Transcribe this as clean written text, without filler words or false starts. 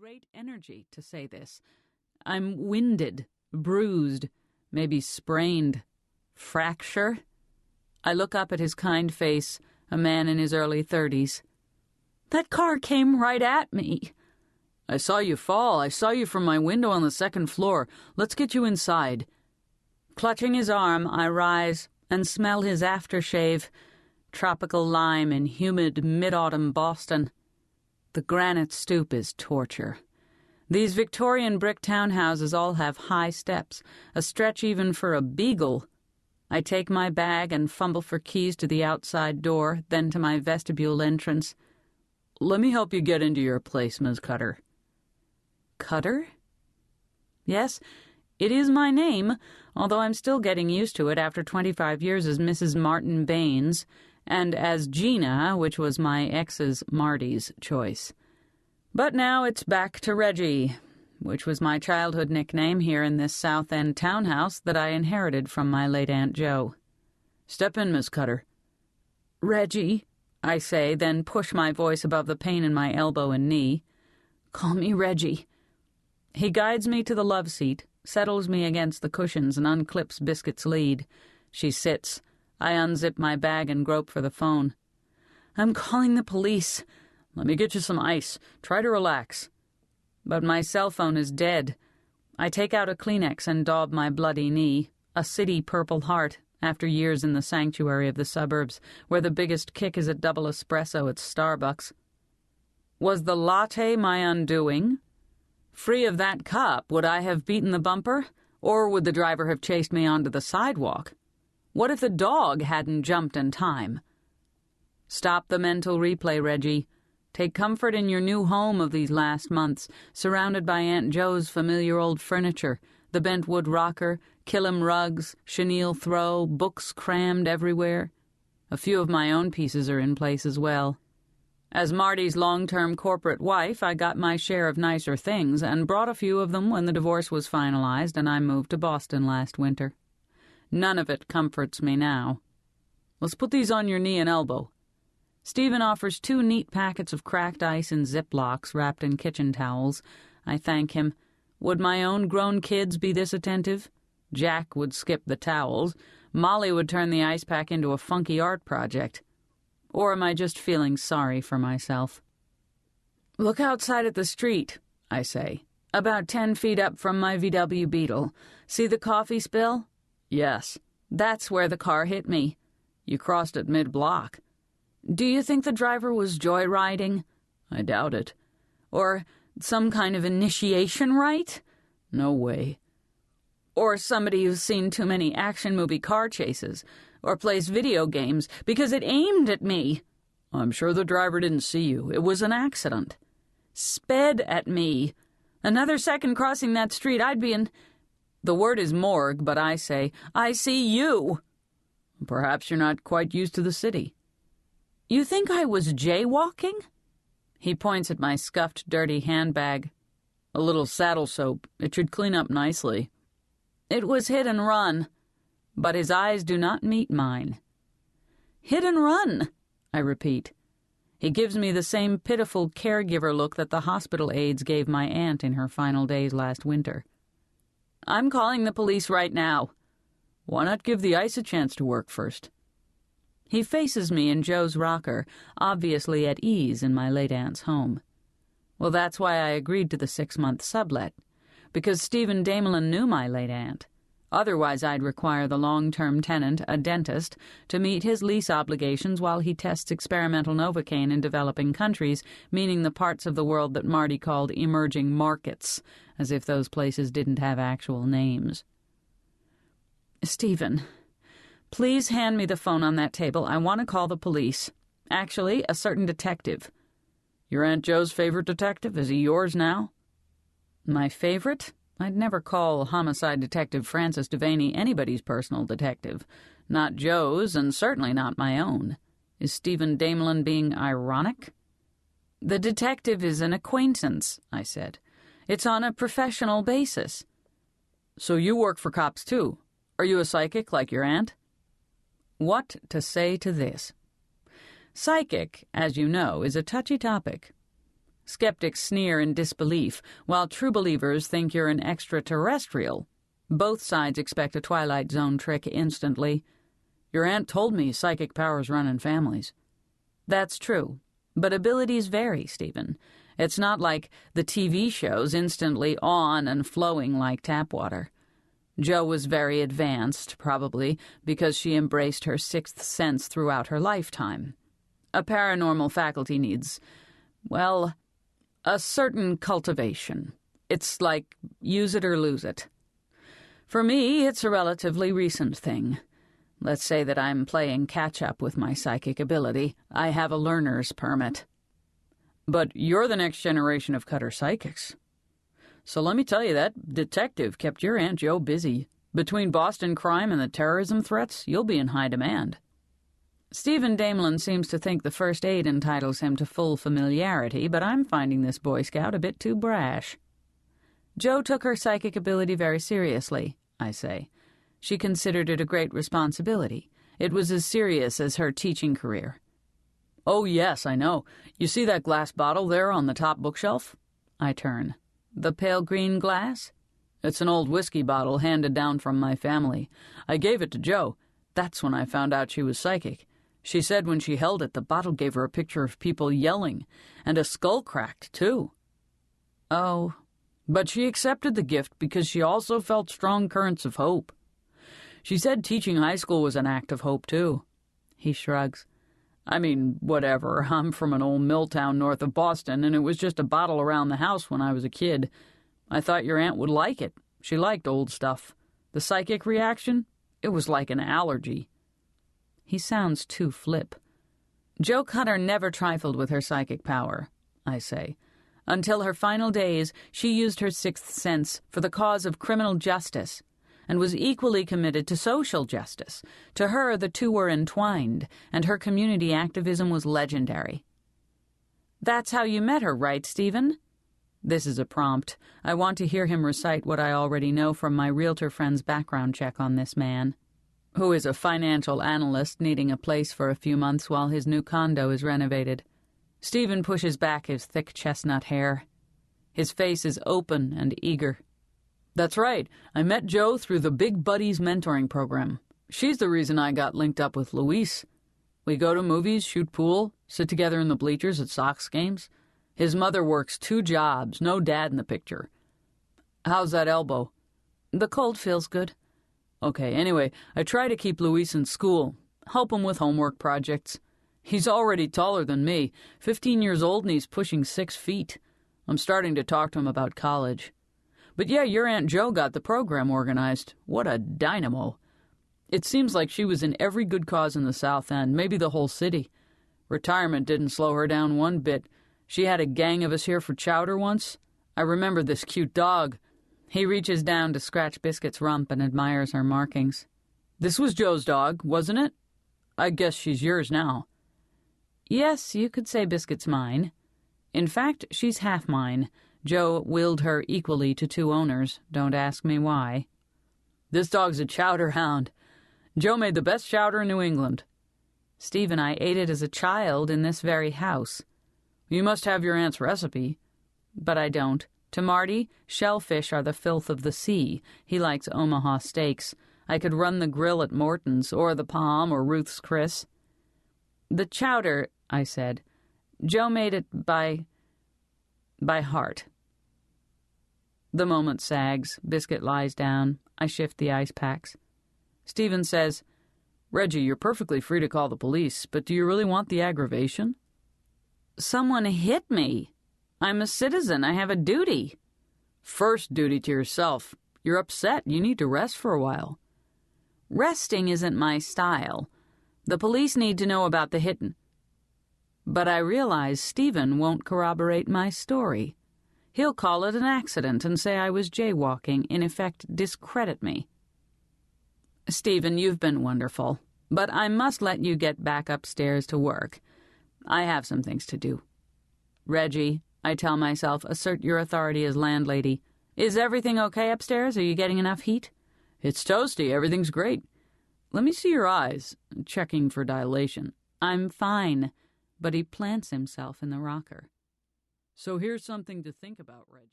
great energy to say this. I'm winded, bruised, maybe sprained. Fracture? I look up at his kind face, a man in his early 30s. That car came right at me. I saw you fall. I saw you from my window on the second floor. Let's get you inside. Clutching his arm, I rise and smell his aftershave, tropical lime in humid mid-autumn Boston. The granite stoop is torture. These Victorian brick townhouses all have high steps, a stretch even for a beagle. I take my bag and fumble for keys to the outside door, then to my vestibule entrance. Let me help you get into your place, Ms. Cutter. Cutter? Yes, it is my name, although I'm still getting used to it after 25 years as Mrs. Martin Baines, and as Gina, which was my ex's Marty's choice. But now it's back to Reggie, which was my childhood nickname here in this South End townhouse that I inherited from my late Aunt Jo. Step in, Miss Cutter. Reggie, I say, then push my voice above the pain in my elbow and knee. Call me Reggie. He guides me to the love seat, settles me against the cushions, and unclips Biscuit's lead. She sits. I unzip my bag and grope for the phone. I'm calling the police. Let me get you some ice. Try to relax. But my cell phone is dead. I take out a Kleenex and daub my bloody knee, a city Purple Heart, after years in the sanctuary of the suburbs, where the biggest kick is a double espresso at Starbucks. Was the latte my undoing? Free of that cup, would I have beaten the bumper? Or would the driver have chased me onto the sidewalk? What if the dog hadn't jumped in time? Stop the mental replay, Reggie. Take comfort in your new home of these last months, surrounded by Aunt Jo's familiar old furniture, the bent wood rocker, Killam rugs, chenille throw, books crammed everywhere. A few of my own pieces are in place as well. As Marty's long-term corporate wife, I got my share of nicer things and brought a few of them when the divorce was finalized and I moved to Boston last winter. None of it comforts me now. Let's put these on your knee and elbow. Stephen offers 2 neat packets of cracked ice in Ziplocs wrapped in kitchen towels. I thank him. Would my own grown kids be this attentive? Jack would skip the towels. Molly would turn the ice pack into a funky art project. Or am I just feeling sorry for myself? Look outside at the street, I say, about 10 feet up from my VW Beetle. See the coffee spill? Yes, that's where the car hit me. You crossed it mid-block. Do you think the driver was joyriding? I doubt it. Or some kind of initiation rite? No way. Or somebody who's seen too many action movie car chases, or plays video games, because it aimed at me. I'm sure the driver didn't see you. It was an accident. Sped at me. Another second crossing that street, I'd be in... The word is morgue, but I say, I see you. Perhaps you're not quite used to the city. You think I was jaywalking? He points at my scuffed, dirty handbag. A little saddle soap. It should clean up nicely. It was hit and run, but his eyes do not meet mine. Hit and run, I repeat. He gives me the same pitiful caregiver look that the hospital aides gave my aunt in her final days last winter. I'm calling the police right now. Why not give the ice a chance to work first? He faces me in Joe's rocker, obviously at ease in my late aunt's home. Well, that's why I agreed to the 6-month sublet, because Stephen Damelin knew my late aunt. Otherwise, I'd require the long-term tenant, a dentist, to meet his lease obligations while he tests experimental Novocaine in developing countries, meaning the parts of the world that Marty called emerging markets, as if those places didn't have actual names. Stephen, please hand me the phone on that table. I want to call the police. Actually, a certain detective. Your Aunt Jo's favorite detective? Is he yours now? My favorite? I'd never call homicide detective Francis Devaney anybody's personal detective. Not Joe's, and certainly not my own. Is Stephen Damelin being ironic? The detective is an acquaintance, I said. It's on a professional basis. So you work for cops, too? Are you a psychic like your aunt? What to say to this? Psychic, as you know, is a touchy topic. Skeptics sneer in disbelief, while true believers think you're an extraterrestrial. Both sides expect a Twilight Zone trick instantly. Your aunt told me psychic powers run in families. That's true, but abilities vary, Stephen. It's not like the TV shows instantly on and flowing like tap water. Jo was very advanced, probably because she embraced her sixth sense throughout her lifetime. A paranormal faculty needs, well, a certain cultivation. It's like use it or lose it. For me, it's a relatively recent thing. Let's say that I'm playing catch-up with my psychic ability. I have a learner's permit. But you're the next generation of Cutter psychics. So let me tell you, that detective kept your Aunt Jo busy. Between Boston crime and the terrorism threats, you'll be in high demand. Stephen Damelin seems to think the first aid entitles him to full familiarity, but I'm finding this Boy Scout a bit too brash. Jo took her psychic ability very seriously, I say. She considered it a great responsibility. It was as serious as her teaching career. Oh, yes, I know. You see that glass bottle there on the top bookshelf? I turn. The pale green glass? It's an old whiskey bottle handed down from my family. I gave it to Jo. That's when I found out she was psychic. She said when she held it, the bottle gave her a picture of people yelling, and a skull cracked, too. Oh. But she accepted the gift because she also felt strong currents of hope. She said teaching high school was an act of hope, too. He shrugs. I mean, whatever. I'm from an old mill town north of Boston, and it was just a bottle around the house when I was a kid. I thought your aunt would like it. She liked old stuff. The psychic reaction? It was like an allergy. He sounds too flip. Jo Cutter never trifled with her psychic power, I say. Until her final days, she used her sixth sense for the cause of criminal justice, and was equally committed to social justice. To her, the two were entwined, and her community activism was legendary. That's how you met her, right, Stephen? This is a prompt. I want to hear him recite what I already know from my realtor friend's background check on this man, who is a financial analyst needing a place for a few months while his new condo is renovated. Stephen pushes back his thick chestnut hair. His face is open and eager. That's right. I met Jo through the Big Buddies mentoring program. She's the reason I got linked up with Luis. We go to movies, shoot pool, sit together in the bleachers at Sox games. His mother works 2 jobs, no dad in the picture. How's that elbow? The cold feels good. Okay, anyway, I try to keep Luis in school, help him with homework projects. He's already taller than me, 15 years old, and he's pushing 6 feet. I'm starting to talk to him about college. But yeah, your Aunt Jo got the program organized. What a dynamo. It seems like she was in every good cause in the South End, maybe the whole city. Retirement didn't slow her down one bit. She had a gang of us here for chowder once. I remember this cute dog. He reaches down to scratch Biscuit's rump and admires her markings. This was Jo's dog, wasn't it? I guess she's yours now. Yes, you could say Biscuit's mine. In fact, she's half mine. Jo willed her equally to 2 owners. Don't ask me why. This dog's a chowder hound. Jo made the best chowder in New England. Steve and I ate it as a child in this very house. You must have your aunt's recipe. But I don't. To Marty, shellfish are the filth of the sea. He likes Omaha steaks. I could run the grill at Morton's, or the Palm, or Ruth's Chris. The chowder, I said. Jo made it by heart. The moment sags. Biscuit lies down. I shift the ice packs. Stephen says, Reggie, you're perfectly free to call the police, but do you really want the aggravation? Someone hit me. I'm a citizen. I have a duty. First duty to yourself. You're upset. You need to rest for a while. Resting isn't my style. The police need to know about the hitting. But I realize Stephen won't corroborate my story. He'll call it an accident and say I was jaywalking, in effect discredit me. Stephen, you've been wonderful, but I must let you get back upstairs to work. I have some things to do. Reggie, I tell myself, assert your authority as landlady. Is everything okay upstairs? Are you getting enough heat? It's toasty. Everything's great. Let me see your eyes, checking for dilation. I'm fine, but he plants himself in the rocker. So here's something to think about, Reggie.